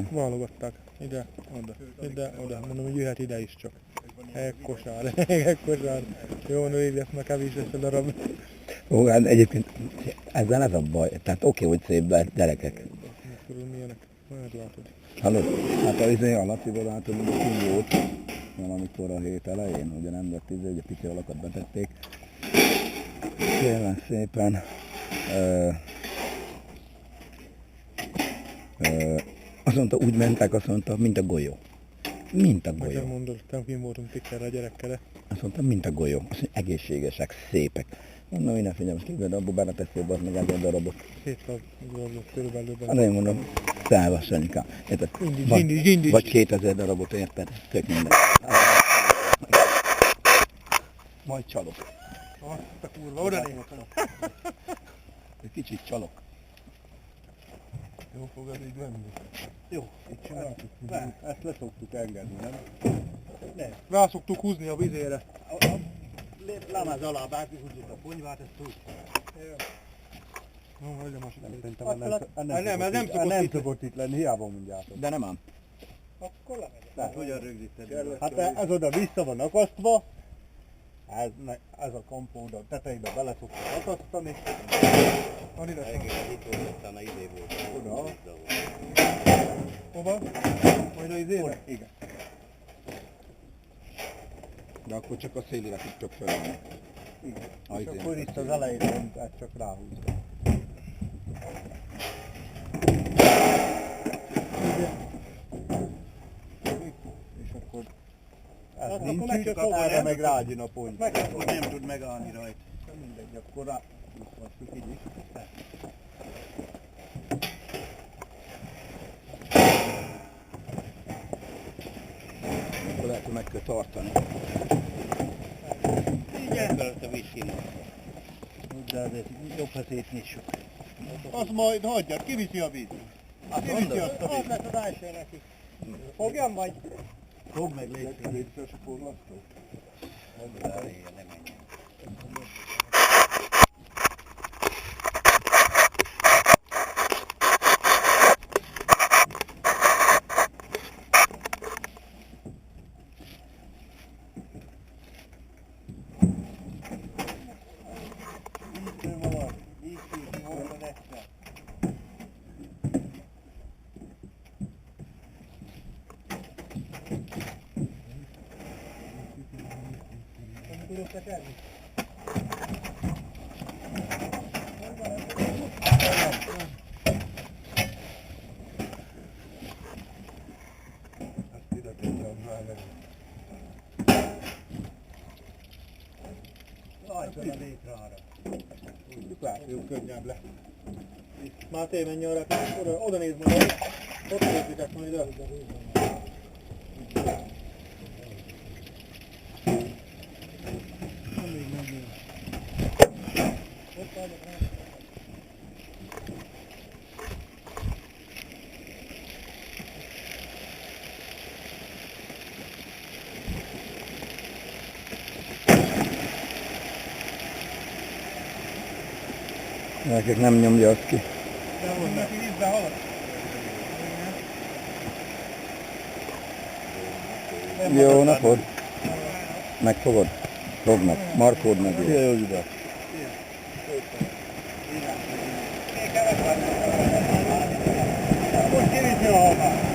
Válogatták. Ide, oda. Mondom, hogy jöhet ide is csak. Ekkosár. Jó, női lesz, meg kevés lesz a darab. Ó, hát egyébként ezzel ez a baj. Tehát oké, hogy szép gyerekek. Milyenek? Majd látod. Hallod? Hát a Laciból látod, hogy ki volt valamikor a hét elején, ugye nem lett ugye pici alakat betették. Kérlek szépen. Azt mondta, úgy mentek, azt mondta, mint a golyó. Mint a golyó. Nem mondod, nem kim voltunk tikkerre a gyerekkel. Azt mondta, mint a golyó. Azt mondja, egészségesek, szépek. Mondom, én ne figyelj, most képzeld, abból beleteszél be meg egy darabot. 700 darabot körülbelül. Hát én mondom, szállvas anyukám. Indis. Vagy 2000 darabot, érted? Tök minden. Majd csalok. Azt a kurva, oda nézek. Egy kicsit csalok. Jó fogad így venni? Jó, itt csináltuk. Ezt leszoktuk engedni, nem? Nem. Rá szoktuk húzni a vizére. A lemez alá bárkihúzzuk a ponyvát, ezt úgy. Jó, hagyja most. Nem szokott itt lenni, hiába mondjátok. De nem ám. Akkor lemegyek. Tehát hogyan rögzíted? Hát ez oda vissza van akasztva, ez a kampód a tetejébe bele szoktuk akasztani. Annyira sem. Utána idé volt. Oda. Hova? Majd a izébe? Igen. De akkor csak a szélére tudtok felállni. Igen. És akkor itt az elején ezt csak ráhúzva. És akkor ez nincs, erre meg rágyön a pont. Akkor nem tud megállni rajta. Mindegy, akkor ráhúzhatjuk így is. Akkor lehet, hogy meg kell tartani. Így elfelett a vízsínat. De azért jobb, ha szétnyissuk. Az majd hagyjad, kiviszi a víz. Kiviszi azt a víz. lesz az első neki. Fogjam vagy? Fog meg légy. Létszős a forlasztó. Nem menjen. Rajta a létrára. Jó, könnyebb le. Máté, menj arra, oda nézd majd, ott nézzük majd el. Gyerekek, nem nyomja azt ki. De volt neki vízbe halad? Jó napod! Megfogod? Fognak. Markód meg. Jó ide. Most kiviszi a halmát.